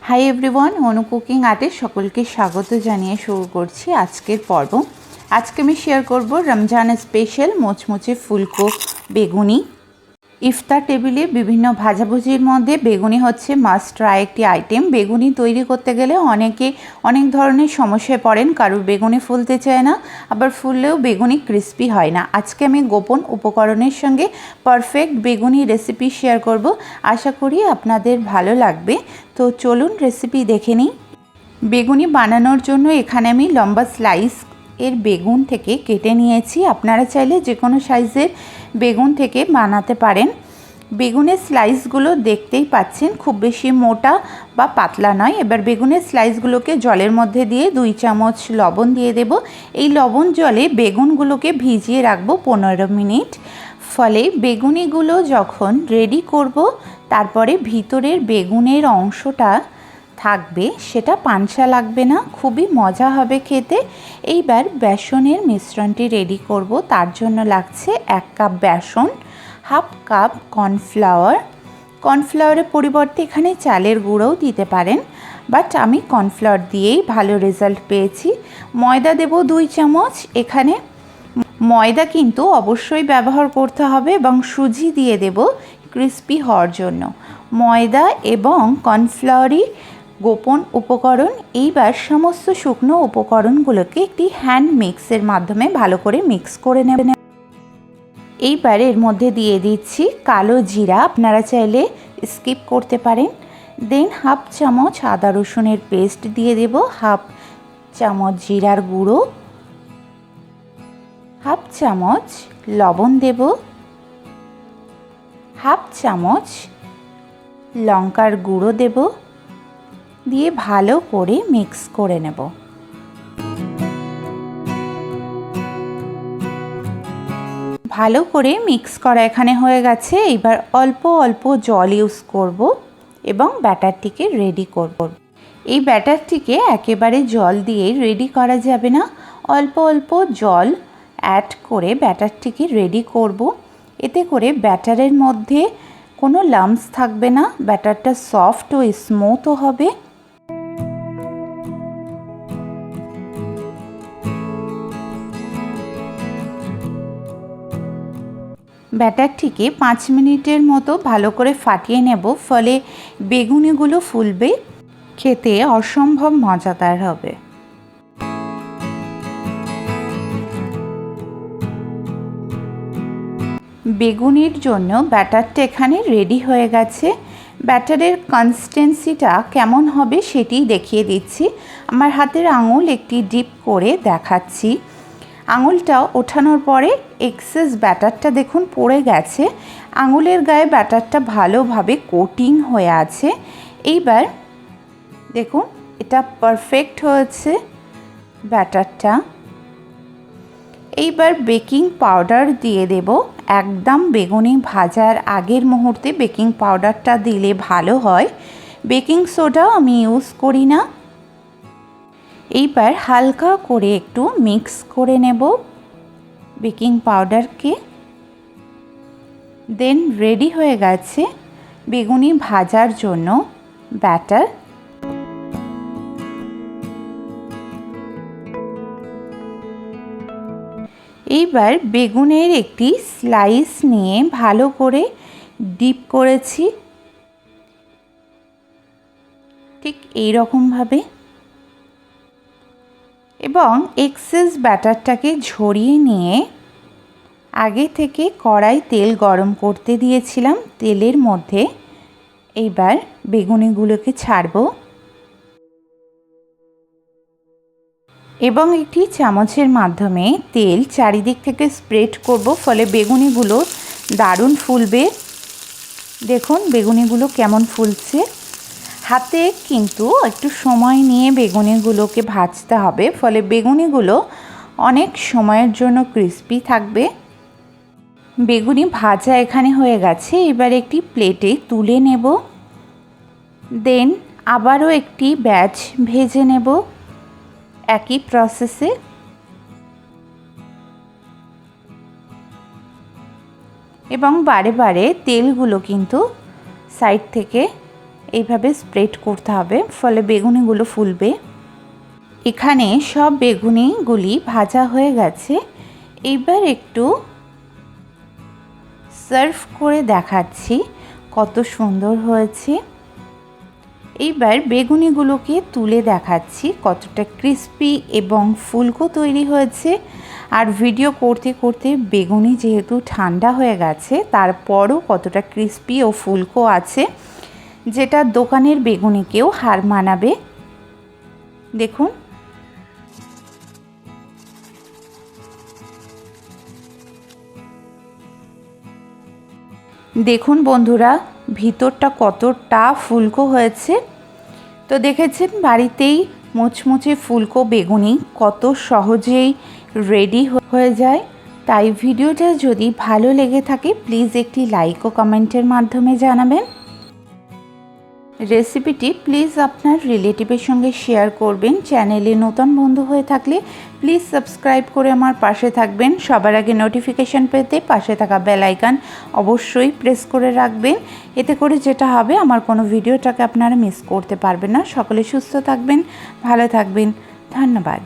Hi everyone, অনু cooking আর্টে সকলকে স্বাগত জানিয়ে শুরু করছি আজকের পর্ব। আজকে আমি শেয়ার করব রমজান স্পেশাল মোচমোচে ফুলকো বেগুনি। ইফতার টেবিলে বিভিন্ন ভাজাভুজির মধ্যে বেগুনি হচ্ছে মাস্ট ট্রাই একটি আইটেম। বেগুনি তৈরি করতে গেলে অনেকে অনেক ধরনের সমস্যায় পড়েন। কারোর বেগুনি ফুলতে চায় না, আবার ফুললেও বেগুনি ক্রিস্পি হয় না। আজকে আমি গোপন উপকরণের সঙ্গে পারফেক্ট বেগুনি রেসিপি শেয়ার করব। আশা করি আপনাদের ভালো লাগবে। তো চলুন রেসিপি দেখে নিই। বেগুনি বানানোর জন্য এখানে আমি লম্বা স্লাইস এর বেগুন থেকে কেটে নিয়েছি। আপনারা চাইলে যে কোনো সাইজের বেগুন থেকে বানাতে পারেন। বেগুনের স্লাইসগুলো দেখতেই পাচ্ছেন, খুব বেশি মোটা বা পাতলা নয়। এবার বেগুনের স্লাইসগুলোকে জলের মধ্যে দিয়ে 2 চামচ লবণ দিয়ে দেব। এই লবণ জলে বেগুনগুলোকে ভিজিয়ে রাখবো 15 মিনিট। ফলে বেগুনিগুলো যখন রেডি করব, তারপরে ভিতরের বেগুনের অংশটা থাকবে, সেটা পানসা লাগবে না, খুবই মজা হবে খেতে। এইবার বেসনের মিশ্রণটি রেডি করব। তার জন্য লাগছে 1 কাপ বেসন, হাফ কাপ কর্নফ্লাওয়ার। কর্নফ্লাওয়ারের পরিবর্তে এখানে চালের গুঁড়োও দিতে পারেন, বাট আমি কর্নফ্লাওয়ার দিয়েই ভালো রেজাল্ট পেয়েছি। ময়দা দেব 2 চামচ। এখানে ময়দা কিন্তু অবশ্যই ব্যবহার করতে হবে, এবং সুজি দিয়ে দেব ক্রিস্পি হওয়ার জন্য। ময়দা এবং কর্নফ্লাওয়ারই গোপন উপকরণ। এইবার সমস্ত শুকনো উপকরণগুলোকে একটি হ্যান্ড মিক্সের মাধ্যমে ভালো করে মিক্স করে নেবেন। এইবার এর মধ্যে দিয়ে দিচ্ছি কালো জিরা, আপনারা চাইলে স্কিপ করতে পারেন। দেন হাফ চামচ আদা রসুনের পেস্ট দিয়ে দেব, হাফ চামচ জিরার গুঁড়ো, হাফ চামচ লবণ দেব, হাফ চামচ লঙ্কার গুঁড়ো দেব, দিয়ে ভালো করে মিক্স করে নেব। ভালো করে মিক্স করা এখানে হয়ে গেছে। এবার অল্প অল্প জল ইউজ করব এবং ব্যাটারটিকে রেডি করব। এই ব্যাটারটিকে একেবারে জল দিয়ে রেডি করা যাবে না, অল্প অল্প জল অ্যাড করে ব্যাটারটিকে রেডি করব। এতে করে ব্যাটারের মধ্যে কোনো লাম্পস থাকবে না, ব্যাটারটা সফট ও স্মুথও হবে। ব্যাটারটিকে 5 মিনিটের মতো ভালো করে ফাটিয়ে নেব, ফলে বেগুনিগুলো ফুলবে, খেতে অসম্ভব মজাদার হবে। বেগুনির জন্য ব্যাটারটা এখানে রেডি হয়ে গেছে। ব্যাটারের কনসিস্টেন্সিটা কেমন হবে সেটি দেখিয়ে দিচ্ছি। আমার হাতের আঙুল একটি ডিপ করে দেখাচ্ছি। আঙুলটা ওঠানোর পরে এক্সেস ব্যাটারটা দেখুন পড়ে গেছে। আঙুলের গায়ে ব্যাটারটা ভালোভাবে কোটিং হয়ে আছে। এইবার দেখুন এটা পারফেক্ট হয়েছে ব্যাটারটা। এইবার বেকিং পাউডার দিয়ে দেব। একদম বেগুনি ভাজার আগের মুহূর্তে বেকিং পাউডারটা দিলে ভালো হয়। বেকিং সোডা আমি ইউজ করি না। এইবার হালকা করে একটু মিক্স করে নেব বেকিং পাউডারকে। দেন রেডি হয়ে গেছে বেগুনি ভাজার জন্য ব্যাটার। এইবার বেগুনের একটি স্লাইস নিয়ে ভালো করে ডিপ করেছি, ঠিক এই রকমভাবে, এবং এক্সেস ব্যাটারটাকে ঝরিয়ে নিয়ে আগে থেকে কড়াই তেল গরম করতে দিয়েছিলাম। তেলের মধ্যে এইবার বেগুনিগুলোকে ছাড়ব এবং একটি চামচের মাধ্যমে তেল চারিদিক থেকে স্প্রেড করব, ফলে বেগুনিগুলো দারুণ ফুলবে। দেখুন বেগুনিগুলো কেমন ফুলছে। হাতে কিন্তু একটু সময় নিয়ে বেগুনিগুলোকে ভাজতে হবে, ফলে বেগুনিগুলো অনেক সময়ের জন্য ক্রিস্পি থাকবে। বেগুনি ভাজা এখানে হয়ে গেছে। এবার একটি প্লেটে তুলে নেব। দেন আবারও একটি ব্যাচ ভেজে নেব একই প্রসেসে। এবং বারে বারে তেলগুলো কিন্তু সাইড থেকে এইভাবে স্প্রেড করতে হবে, ফলে বেগুনিগুলো ফুলবে। এখানে সব বেগুনিগুলি ভাজা হয়ে গেছে। এইবার একটু সার্ভ করে দেখাচ্ছি কত সুন্দর হয়েছে। এইবার বেগুনিগুলোকে তুলে দেখাচ্ছি কতটা ক্রিস্পি এবং ফুলকো তৈরি হয়েছে। আর ভিডিও করতে করতে বেগুনি যেহেতু ঠান্ডা হয়ে গেছে, তারপরও কতটা ক্রিস্পি ও ফুলকো আছে, যেটা দোকানের বেগুনিকেও হার মানাবে। দেখুন, দেখুন বন্ধুরা, ভিতরটা কতটা ফুলকো হয়েছে। তো দেখেছেন বাড়িতেই মুচমুচে ফুলকো বেগুনি কত সহজেই রেডি হয়ে যায়। তাই ভিডিওটা যদি ভালো লেগে থাকে প্লিজ একটি লাইক ও কমেন্টের মাধ্যমে জানাবেন। রেসিপিটি প্লিজ আপনার রিলেটিভের সঙ্গে শেয়ার করবেন। চ্যানেলে নতুন বন্ধু হয়ে থাকলে প্লিজ সাবস্ক্রাইব করে আমার পাশে থাকবেন। সবার আগে নোটিফিকেশান পেতে পাশে থাকা বেল আইকন অবশ্যই প্রেস করে রাখবেন। এতে করে যেটা হবে, আমার কোনো ভিডিওটাকে আপনারা মিস করতে পারবেন না। সকলে সুস্থ থাকবেন, ভালো থাকবেন। ধন্যবাদ।